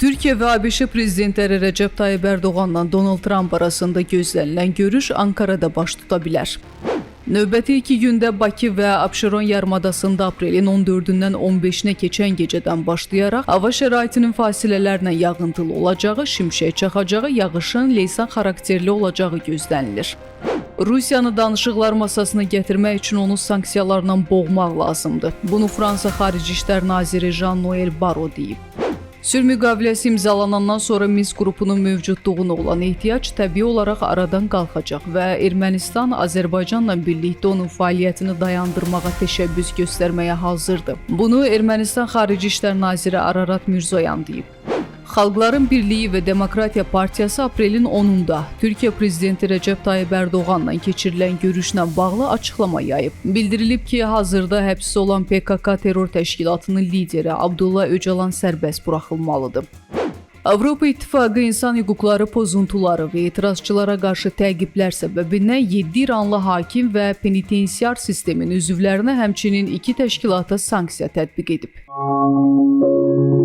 Türkiyə və ABŞ prezidentləri Rəcəb Tayyip Ərdoğanla Donald Trump arasında gözlənilən görüş Ankarada baş tuta bilər. Növbəti 2 gündə Bakı və Abşeron yarımadasında aprelin 14-dən 15-nə keçən gecədən başlayaraq hava şəraitinin fasilələrlə yağıntılı olacağı, şimşək çaxacağı, yağışın leysan xarakterli olacağı gözlənilir. Rusiyanı danışıqlar masasına gətirmək üçün onu sanksiyalarla boğmaq lazımdır. Bunu Fransa Xarici İşlər Naziri Jean-Noël Barrot deyib. Sülh müqaviləsi imzalanandan sonra Minsk qrupunun mövcudluğuna olan ehtiyac təbii olaraq aradan qalxacaq və Ermənistan Azərbaycanla birlikdə onun fəaliyyətini dayandırmağa təşəbbüs göstərməyə hazırdır. Bunu Ermənistan Xarici İşlər Naziri Ararat Mirzoyan deyib. Xalqların Birliyi və Demokratiya Partiyası aprelin 10-da Türkiyə prezidenti Rəcəb Tayyip Ərdoğanla keçirilən görüşlə bağlı açıqlama yayıb. Bildirilib ki, hazırda həbsdə olan PKK terror təşkilatının lideri Abdullah Öcalan sərbəst buraxılmalıdır. Avropa İttifaqı insan hüquqları pozuntuları və etirazçılara qarşı təqiblər səbəbindən 7 İranlı hakim və penitensiar sistemin üzvlərinə həmçinin 2 təşkilata sanksiya tətbiq edib.